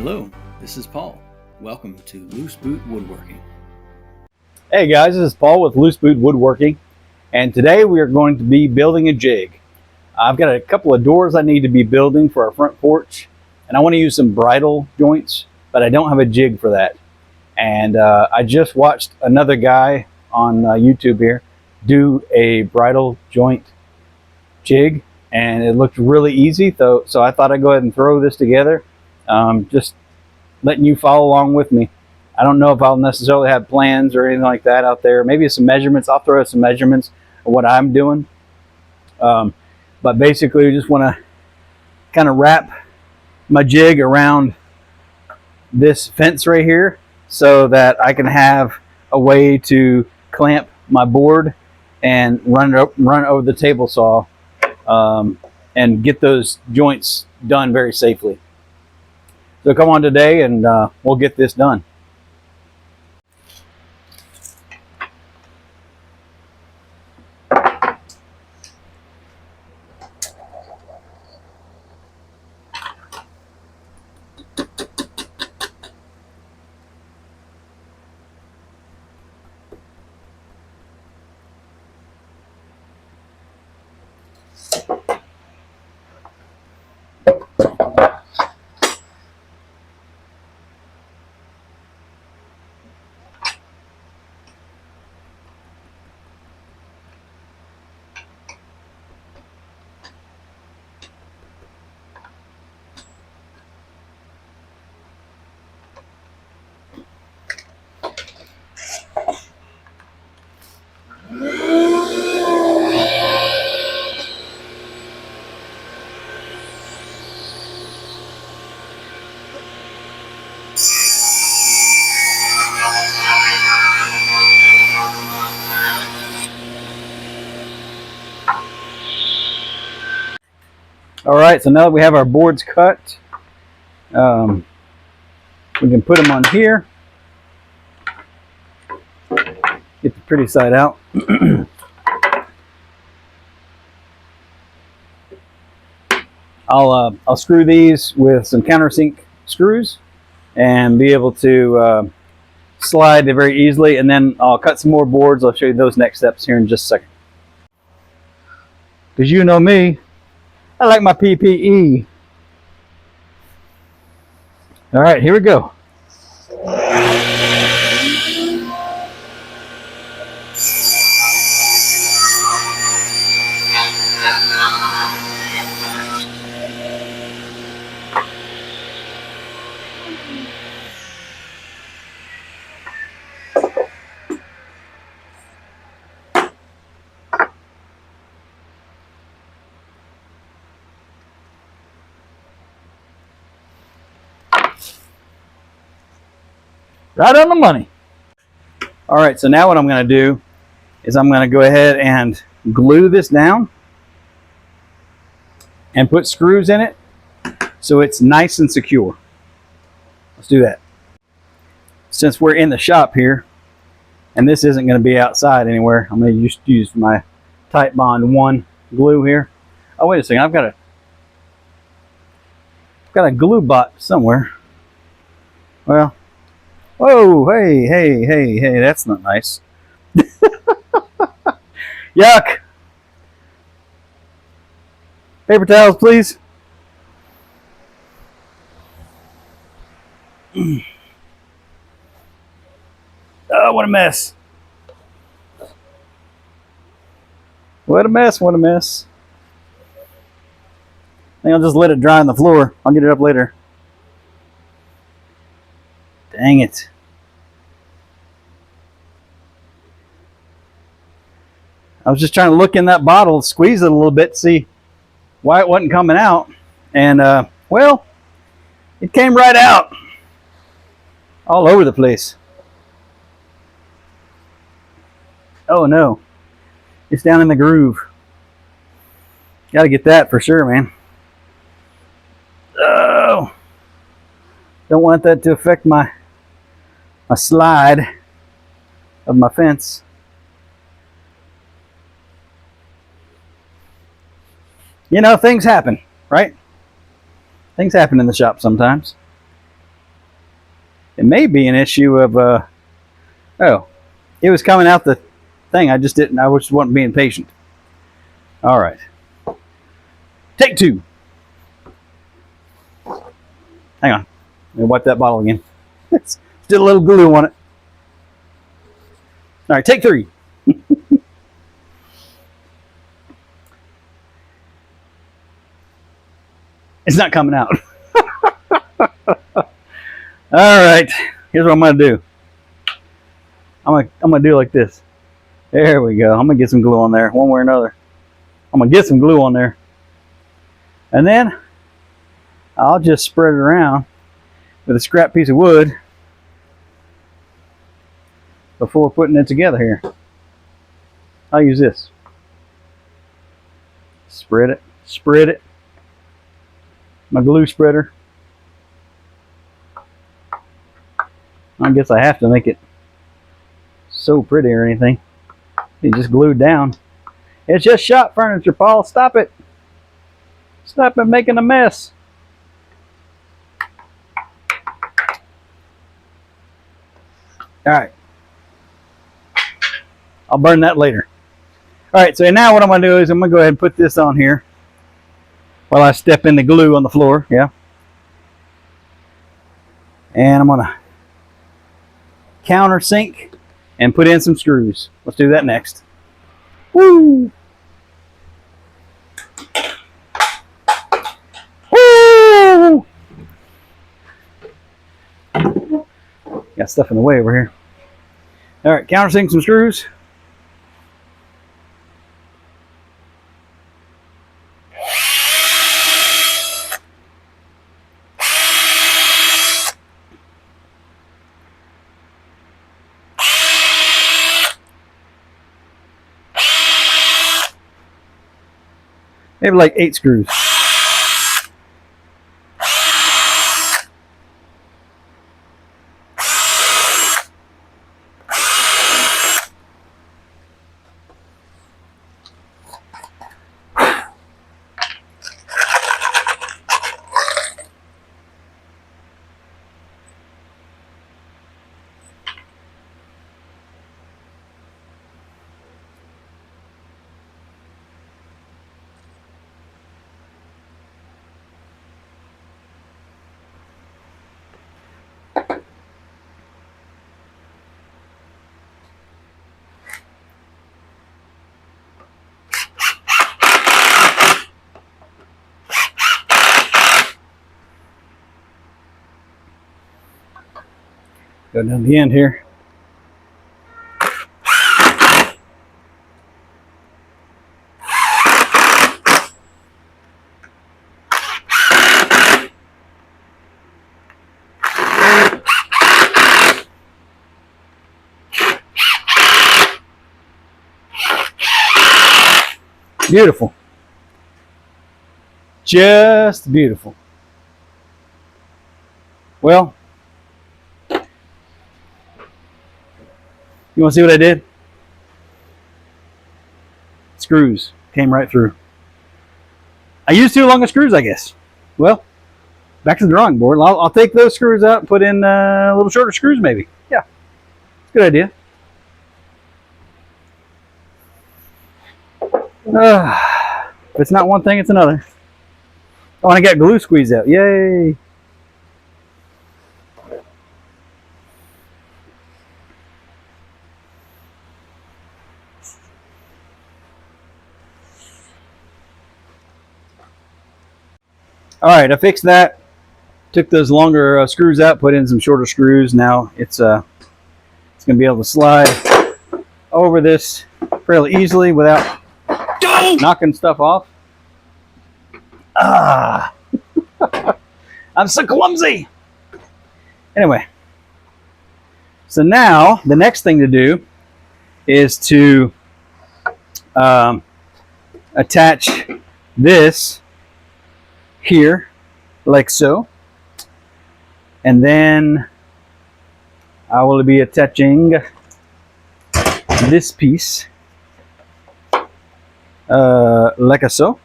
Hello, this is Paul. Welcome to Loose Boot Woodworking. Hey guys, this is Paul with Loose Boot Woodworking, and today we are going to be building a jig. I've got a couple of doors I need to be building for our front porch, and I want to use some bridle joints, but I don't have a jig for that. And I just watched another guy on YouTube here do a bridle joint jig, and it looked really easy, so I thought I'd go ahead and throw this together, just letting you follow along with me. I don't know if I'll necessarily have plans or anything like that out there. Maybe some measurements. I'll throw out some measurements of what I'm doing. But basically, we just want to kind of wrap my jig around this fence right here so that I can have a way to clamp my board and run over the table saw and get those joints done very safely. So come on today and we'll get this done. All right, so now that we have our boards cut, we can put them on here. Get the pretty side out. I'll screw these with some countersink screws and be able to slide it very easily, and then I'll cut some more boards. I'll show you those next steps here in just a second. Because you know me, I like my PPE. All right, here we go. Right on the money. All right, so now what I'm going to do is I'm going to go ahead and glue this down and put screws in it so it's nice and secure. Let's do that. Since we're in the shop here and this isn't going to be outside anywhere, I'm going to just use my Tight Bond 1 glue here. Oh, wait a second. I've got a glue bot somewhere. Well, whoa, hey, that's not nice. Yuck. Paper towels, please. Oh, what a mess. What a mess, what a mess. I think I'll just let it dry on the floor. I'll get it up later. Dang it. I was just trying to look in that bottle, squeeze it a little bit, see why it wasn't coming out. And, well, it came right out. All over the place. Oh, no. It's down in the groove. Got to get that for sure, man. Oh. Don't want that to affect my slide of my fence. You know, things happen, right? Things happen in the shop sometimes. It may be an issue of, oh, it was coming out the thing. I just wasn't being patient. All right. Take two. Hang on. Let me wipe that bottle again. Still a little glue on it. All right, take three. It's not coming out. All right, here's what I'm gonna do. I'm gonna do it like this. There we go. I'm gonna get some glue on there, one way or another. I'm gonna get some glue on there, and then I'll just spread it around with a scrap piece of wood before putting it together here. I'll use this. Spread it, spread it. My glue spreader. I guess I have to make it so pretty or anything. It just glued down. It's just shop furniture, Paul. Stop it. Stop it making a mess. All right. I'll burn that later. All right, so now what I'm going to do is I'm going to go ahead and put this on here while I step in the glue on the floor. Yeah. And I'm going to countersink and put in some screws. Let's do that next. Woo! Woo! Got stuff in the way over here. All right, countersink some screws. Maybe like 8 screws. Go down the end here. Beautiful. Just beautiful. Well, you want to see what I did? Screws came right through. I used too long of screws, I guess. Well, back to the drawing board. I'll take those screws out and put in a little shorter screws maybe. Yeah, it's a good idea. If it's not one thing, it's another. Oh, and I got glue squeezed out. Yay! All right, I fixed that. Took those longer screws out, put in some shorter screws. Now it's going to be able to slide over this fairly easily without knocking stuff off. Ah, I'm so clumsy. Anyway, so now the next thing to do is to attach this here like so, and then I will be attaching this piece like so.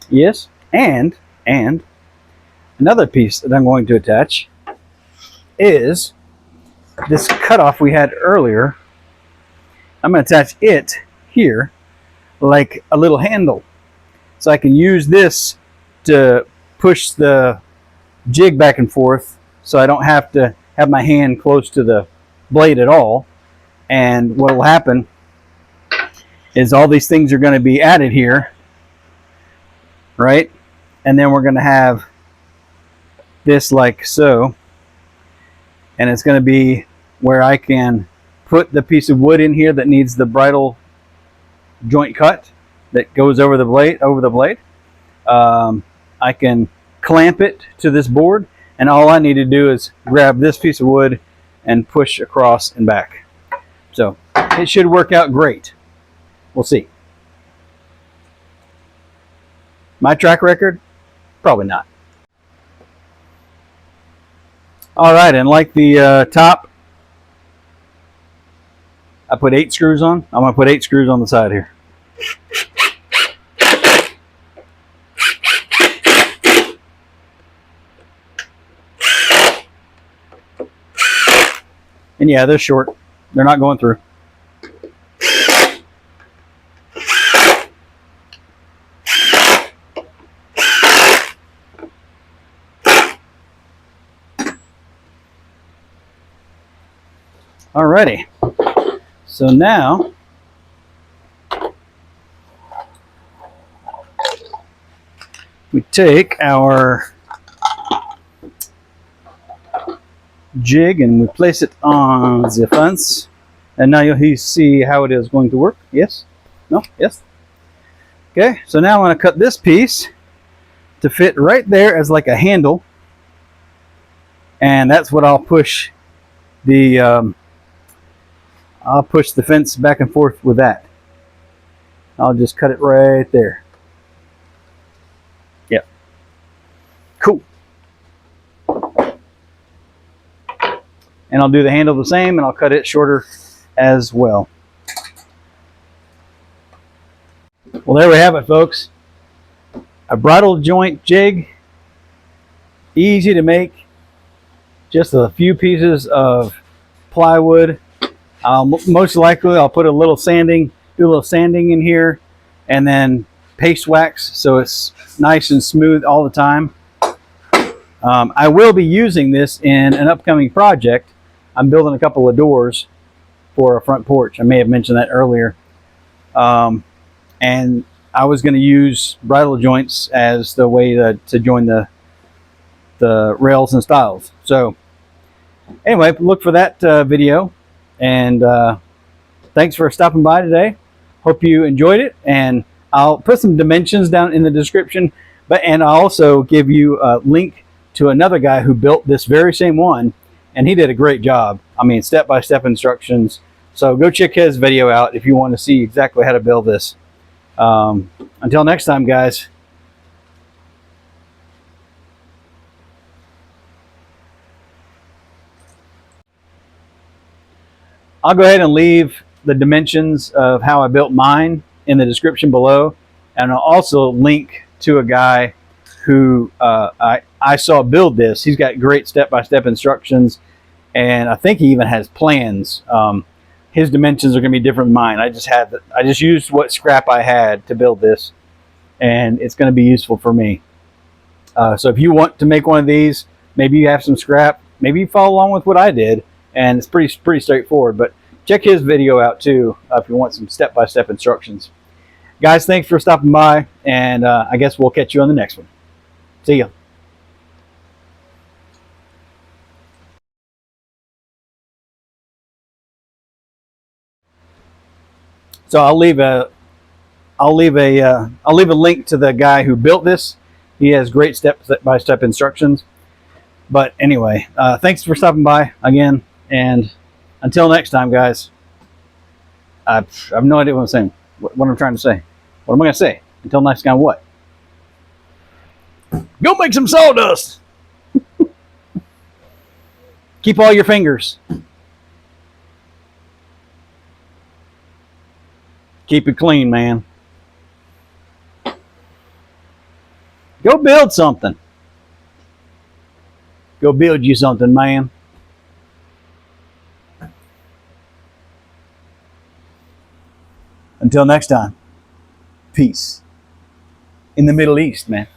Yes, and Another piece that I'm going to attach is this cutoff we had earlier. I'm going to attach it here like a little handle, so I can use this to push the jig back and forth, so I don't have to have my hand close to the blade at all. And what will happen is all these things are going to be added here, right? And then we're going to have this like so, and it's going to be where I can put the piece of wood in here that needs the bridle joint cut that goes over the blade. I can clamp it to this board, and all I need to do is grab this piece of wood and push across and back. So it should work out great. We'll see. My track record? Probably not. All right, and like the top, I put 8 screws on. I'm going to put 8 screws on the side here. And yeah, they're short. They're not going through. Alrighty. So now we take our jig and we place it on the fence, and now you'll see how it is going to work. Yes? No? Yes? Okay, so now I'm going to cut this piece to fit right there as like a handle, and that's what I'll push the fence back and forth with that. I'll just cut it right there. Yep. Cool. And I'll do the handle the same, and I'll cut it shorter as well. Well, there we have it, folks. A bridle joint jig. Easy to make. Just a few pieces of plywood. Most likely I'll put a little sanding, do a little sanding in here, and then paste wax so it's nice and smooth all the time. I will be using this in an upcoming project. I'm building a couple of doors for a front porch. I may have mentioned that earlier. And I was going to use bridle joints as the way to join the rails and stiles. So anyway, look for that video. And thanks for stopping by today. Hope you enjoyed it. And I'll put some dimensions down in the description. And I'll also give you a link to another guy who built this very same one. And he did a great job. I mean, step-by-step instructions. So go check his video out if you want to see exactly how to build this. Until next time, guys. I'll go ahead and leave the dimensions of how I built mine in the description below. And I'll also link to a guy who I saw build this. He's got great step-by-step instructions, and I think he even has plans. His dimensions are going to be different than mine. I just used what scrap I had to build this, and it's going to be useful for me. So if you want to make one of these, maybe you have some scrap, maybe you follow along with what I did, and it's pretty straightforward. But check his video out too if you want some step-by-step instructions. Guys, thanks for stopping by, and I guess we'll catch you on the next one. See ya. So I'll leave a link to the guy who built this. He has great step-by-step instructions. But anyway, thanks for stopping by again, and until next time, guys. I have no idea what I'm saying. What I'm trying to say. What am I going to say? Until next time, what? Go make some sawdust. Keep all your fingers. Keep it clean, man. Go build something. go build you something, man. Until next time, peace. In the Middle East, man.